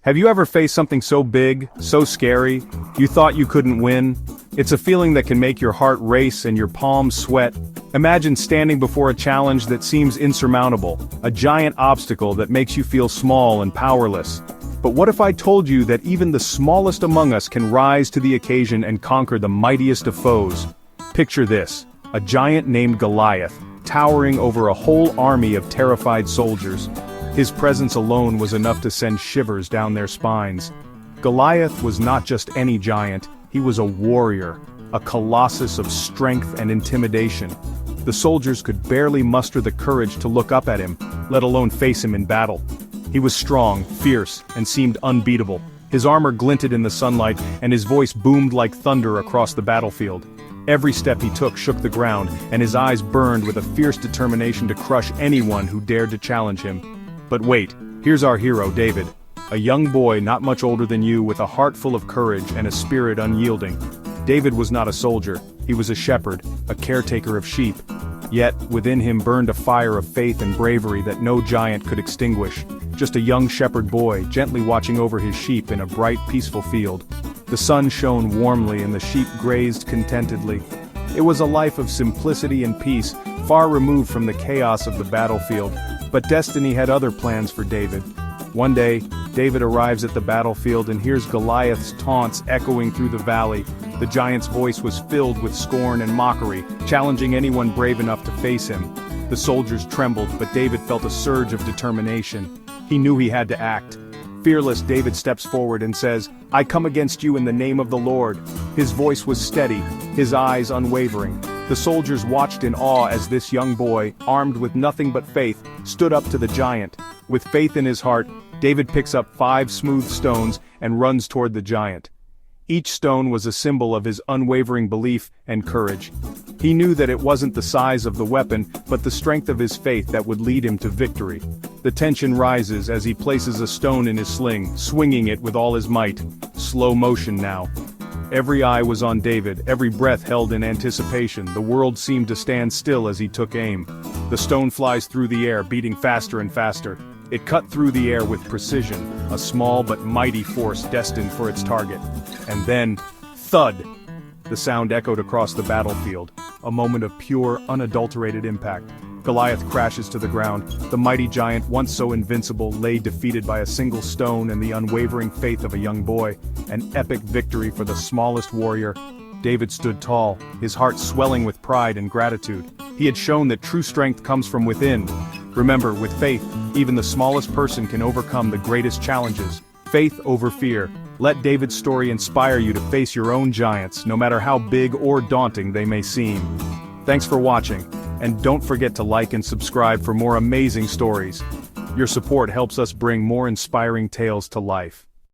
Have you ever faced something so big, so scary, you thought you couldn't win? It's a feeling that can make your heart race and your palms sweat. Imagine standing before a challenge that seems insurmountable, a giant obstacle that makes you feel small and powerless. But what if I told you that even the smallest among us can rise to the occasion and conquer the mightiest of foes? Picture this, a giant named Goliath, towering over a whole army of terrified soldiers. His presence alone was enough to send shivers down their spines. Goliath was not just any giant, he was a warrior, a colossus of strength and intimidation. The soldiers could barely muster the courage to look up at him, let alone face him in battle. He was strong, fierce, and seemed unbeatable. His armor glinted in the sunlight, and his voice boomed like thunder across the battlefield. Every step he took shook the ground, and his eyes burned with a fierce determination to crush anyone who dared to challenge him. But wait, here's our hero, David. A young boy not much older than you with a heart full of courage and a spirit unyielding. David was not a soldier, he was a shepherd, a caretaker of sheep. Yet, within him burned a fire of faith and bravery that no giant could extinguish. Just a young shepherd boy, gently watching over his sheep in a bright, peaceful field. The sun shone warmly and the sheep grazed contentedly. It was a life of simplicity and peace, far removed from the chaos of the battlefield. But destiny had other plans for David. One day, David arrives at the battlefield and hears Goliath's taunts echoing through the valley. The giant's voice was filled with scorn and mockery, challenging anyone brave enough to face him. The soldiers trembled, but David felt a surge of determination. He knew he had to act. Fearless, David steps forward and says, "I come against you in the name of the Lord." His voice was steady, his eyes unwavering. The soldiers watched in awe as this young boy, armed with nothing but faith, stood up to the giant. With faith in his heart, David picks up 5 smooth stones and runs toward the giant. Each stone was a symbol of his unwavering belief and courage. He knew that it wasn't the size of the weapon, but the strength of his faith that would lead him to victory. The tension rises as he places a stone in his sling, swinging it with all his might. Slow motion now. Every eye was on David, every breath held in anticipation. The world seemed to stand still as he took aim. The stone flies through the air, beating faster and faster. It cut through the air with precision, a small but mighty force destined for its target. And then, thud! The sound echoed across the battlefield, a moment of pure, unadulterated impact. Goliath crashes to the ground. The mighty giant, once so invincible, lay defeated by a single stone and the unwavering faith of a young boy. An epic victory for the smallest warrior. David stood tall, his heart swelling with pride and gratitude. He had shown that true strength comes from within. Remember, with faith, even the smallest person can overcome the greatest challenges. Faith over fear. Let David's story inspire you to face your own giants, no matter how big or daunting they may seem. Thanks for watching, and don't forget to like and subscribe for more amazing stories. Your support helps us bring more inspiring tales to life.